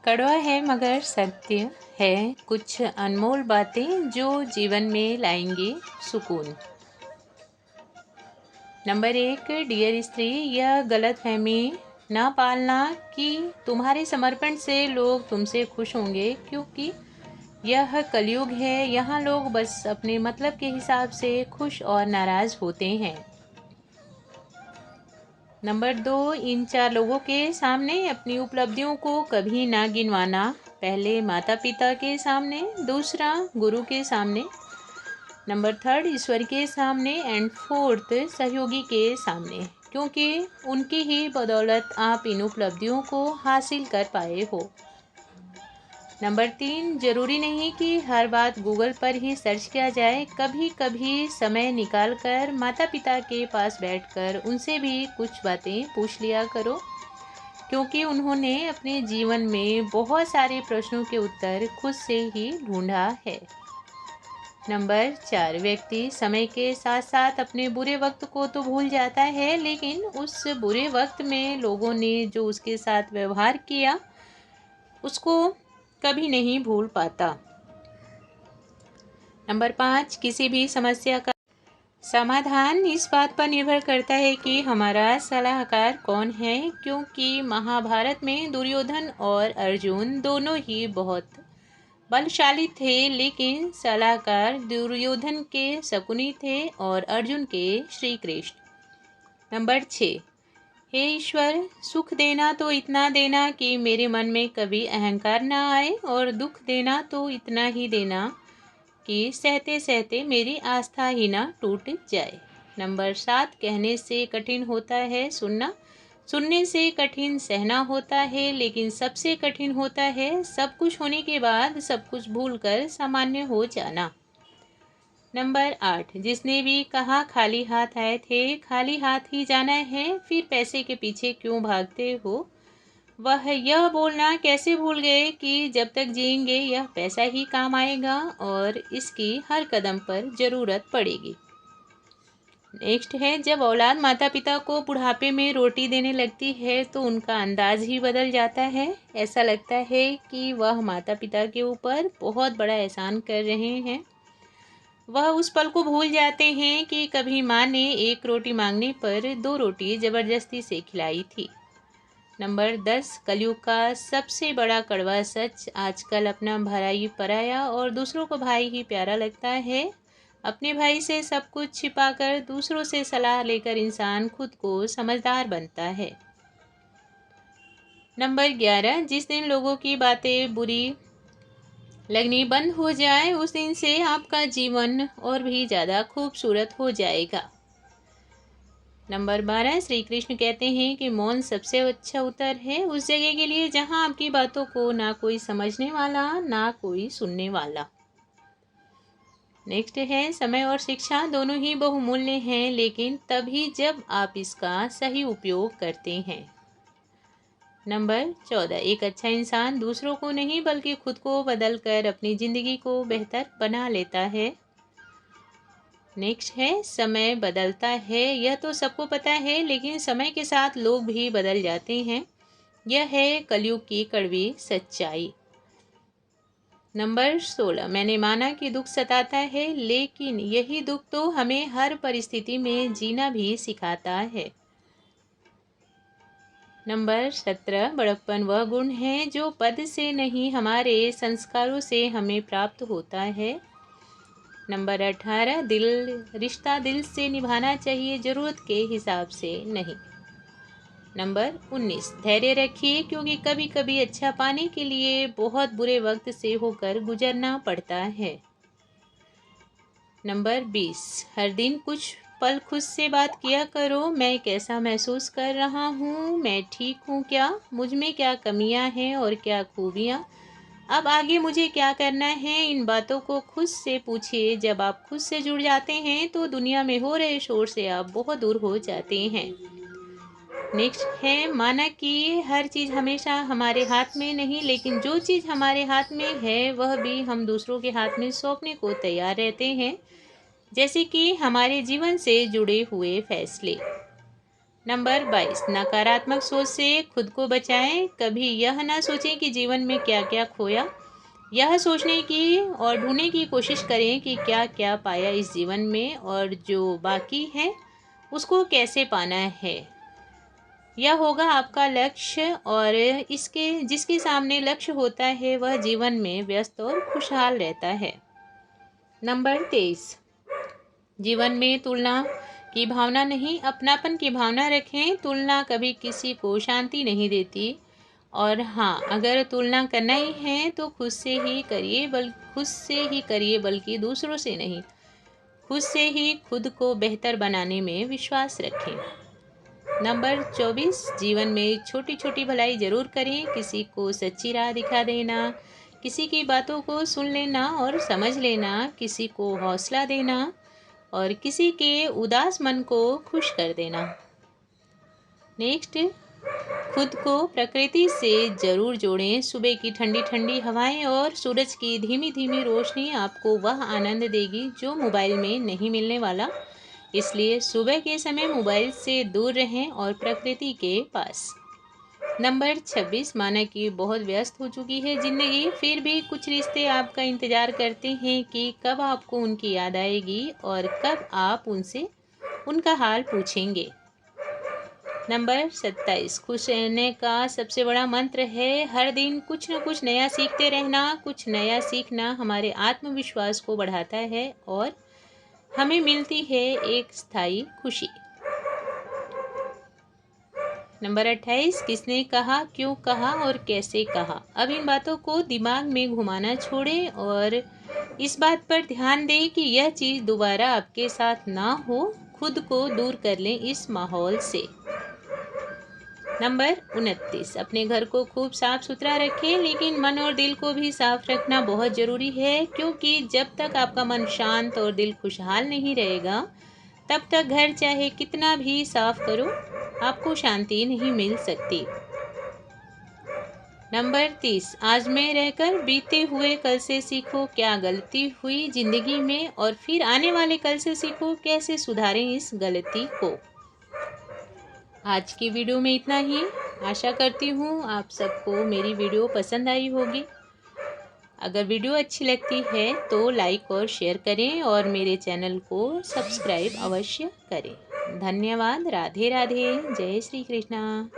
कड़वा है मगर सत्य है, कुछ अनमोल बातें जो जीवन में लाएंगी सुकून। नंबर 1, डियर स्त्री, यह गलतफहमी ना पालना कि तुम्हारे समर्पण से लोग तुमसे खुश होंगे, क्योंकि यह कलयुग है। यहाँ लोग बस अपने मतलब के हिसाब से खुश और नाराज होते हैं। नंबर 2, इन 4 लोगों के सामने अपनी उपलब्धियों को कभी ना गिनवाना। पहले माता पिता के सामने, दूसरा गुरु के सामने, नंबर 3 ईश्वर के सामने एंड 4 सहयोगी के सामने, क्योंकि उनकी ही बदौलत आप इन उपलब्धियों को हासिल कर पाए हो। नंबर 3, जरूरी नहीं कि हर बात गूगल पर ही सर्च किया जाए। कभी कभी समय निकालकर माता पिता के पास बैठकर उनसे भी कुछ बातें पूछ लिया करो, क्योंकि उन्होंने अपने जीवन में बहुत सारे प्रश्नों के उत्तर खुद से ही ढूंढा है। नंबर 4, व्यक्ति समय के साथ साथ अपने बुरे वक्त को तो भूल जाता है, लेकिन उस बुरे वक्त में लोगों ने जो उसके साथ व्यवहार किया उसको कभी नहीं भूल पाता। नंबर 5, किसी भी समस्या का समाधान इस बात पर निर्भर करता है कि हमारा सलाहकार कौन है, क्योंकि महाभारत में दुर्योधन और अर्जुन दोनों ही बहुत बलशाली थे, लेकिन सलाहकार दुर्योधन के शकुनी थे और अर्जुन के श्री कृष्ण। नंबर 6, हे ईश्वर, सुख देना तो इतना देना कि मेरे मन में कभी अहंकार ना आए, और दुख देना तो इतना ही देना कि सहते सहते मेरी आस्था ही ना टूट जाए। नंबर 7, कहने से कठिन होता है सुनना, सुनने से कठिन सहना होता है, लेकिन सबसे कठिन होता है सब कुछ होने के बाद सब कुछ भूलकर सामान्य हो जाना। नंबर 8, जिसने भी कहा खाली हाथ आए थे खाली हाथ ही जाना है, फिर पैसे के पीछे क्यों भागते हो, वह यह बोलना कैसे भूल गए कि जब तक जिएंगे यह पैसा ही काम आएगा और इसकी हर कदम पर ज़रूरत पड़ेगी। नेक्स्ट है, जब औलाद माता पिता को बुढ़ापे में रोटी देने लगती है तो उनका अंदाज ही बदल जाता है। ऐसा लगता है कि वह माता पिता के ऊपर बहुत बड़ा एहसान कर रहे हैं। वह उस पल को भूल जाते हैं कि कभी माँ ने एक रोटी मांगने पर 2 रोटी ज़बरदस्ती से खिलाई थी। नंबर 10, कलयुग का सबसे बड़ा कड़वा सच, आजकल अपना भाई पराया और दूसरों को भाई ही प्यारा लगता है। अपने भाई से सब कुछ छिपाकर दूसरों से सलाह लेकर इंसान खुद को समझदार बनता है। नंबर 11, जिस दिन लोगों की बातें बुरी लगनी बंद हो जाए उस दिन से आपका जीवन और भी ज़्यादा खूबसूरत हो जाएगा। नंबर 12, श्री कृष्ण कहते हैं कि मौन सबसे अच्छा उत्तर है उस जगह के लिए जहां आपकी बातों को ना कोई समझने वाला ना कोई सुनने वाला। नेक्स्ट है, समय और शिक्षा दोनों ही बहुमूल्य हैं, लेकिन तभी जब आप इसका सही उपयोग करते हैं। नंबर 14, एक अच्छा इंसान दूसरों को नहीं बल्कि खुद को बदल कर अपनी ज़िंदगी को बेहतर बना लेता है। नेक्स्ट है, समय बदलता है यह तो सबको पता है, लेकिन समय के साथ लोग भी बदल जाते हैं। यह है कलयुग की कड़वी सच्चाई। नंबर 16, मैंने माना कि दुख सताता है, लेकिन यही दुख तो हमें हर परिस्थिति में जीना भी सिखाता है। नंबर 17, बड़प्पन वह गुण है जो पद से नहीं हमारे संस्कारों से हमें प्राप्त होता है। नंबर 18, रिश्ता दिल से निभाना चाहिए, ज़रूरत के हिसाब से नहीं। नंबर 19, धैर्य रखिए, क्योंकि कभी कभी अच्छा पाने के लिए बहुत बुरे वक्त से होकर गुजरना पड़ता है। नंबर 20, हर दिन कुछ पल खुद से बात किया करो, मैं कैसा महसूस कर रहा हूँ, मैं ठीक हूँ क्या, मुझ में क्या कमियाँ हैं और क्या खूबियाँ, अब आगे मुझे क्या करना है, इन बातों को खुद से पूछिए। जब आप खुद से जुड़ जाते हैं तो दुनिया में हो रहे शोर से आप बहुत दूर हो जाते हैं। नेक्स्ट है, माना कि हर चीज़ हमेशा हमारे हाथ में नहीं, लेकिन जो चीज़ हमारे हाथ में है वह भी हम दूसरों के हाथ में सौंपने को तैयार रहते हैं, जैसे कि हमारे जीवन से जुड़े हुए फैसले। नंबर 22, नकारात्मक सोच से खुद को बचाएं। कभी यह ना सोचें कि जीवन में क्या क्या खोया, यह सोचने की और ढूंढने की कोशिश करें कि क्या क्या पाया इस जीवन में और जो बाकी है उसको कैसे पाना है। यह होगा आपका लक्ष्य और इसके जिसके सामने लक्ष्य होता है वह जीवन में व्यस्त और खुशहाल रहता है। नंबर 23, जीवन में तुलना की भावना नहीं, अपनापन की भावना रखें। तुलना कभी किसी को शांति नहीं देती। और हाँ, अगर तुलना करना ही है तो खुद से ही करिए, बल्कि दूसरों से नहीं। खुद से ही खुद को बेहतर बनाने में विश्वास रखें। नंबर 24, जीवन में छोटी छोटी भलाई जरूर करें। किसी को सच्ची राह दिखा देना, किसी की बातों को सुन लेना और समझ लेना, किसी को हौसला देना और किसी के उदास मन को खुश कर देना। नेक्स्ट, खुद को प्रकृति से जरूर जोड़ें। सुबह की ठंडी ठंडी हवाएं और सूरज की धीमी धीमी रोशनी आपको वह आनंद देगी जो मोबाइल में नहीं मिलने वाला। इसलिए सुबह के समय मोबाइल से दूर रहें और प्रकृति के पास। नंबर 26, माना कि बहुत व्यस्त हो चुकी है ज़िंदगी, फिर भी कुछ रिश्ते आपका इंतज़ार करते हैं कि कब आपको उनकी याद आएगी और कब आप उनसे उनका हाल पूछेंगे। नंबर 27, खुश रहने का सबसे बड़ा मंत्र है हर दिन कुछ न कुछ नया सीखते रहना। कुछ नया सीखना हमारे आत्मविश्वास को बढ़ाता है और हमें मिलती है एक स्थायी खुशी। नंबर 28, किसने कहा, क्यों कहा और कैसे कहा। अब इन बातों को दिमाग में घुमाना छोड़ें और इस बात पर ध्यान दें कि यह चीज़ दोबारा आपके साथ ना हो। खुद को दूर कर लें इस माहौल से। नंबर 29, अपने घर को खूब साफ सुथरा रखें, लेकिन मन और दिल को भी साफ रखना बहुत ज़रूरी है, क्योंकि जब तक आपका मन शांत और दिल खुशहाल नहीं रहेगा तब तक घर चाहे कितना भी साफ करो आपको शांति नहीं मिल सकती। नंबर 30, आज में रहकर बीते हुए कल से सीखो क्या गलती हुई ज़िंदगी में और फिर आने वाले कल से सीखो कैसे सुधारें इस गलती को। आज की वीडियो में इतना ही। आशा करती हूँ आप सबको मेरी वीडियो पसंद आई होगी। अगर वीडियो अच्छी लगती है तो लाइक और शेयर करें और मेरे चैनल को सब्सक्राइब अवश्य करें। धन्यवाद। राधे राधे। जय श्री कृष्णा।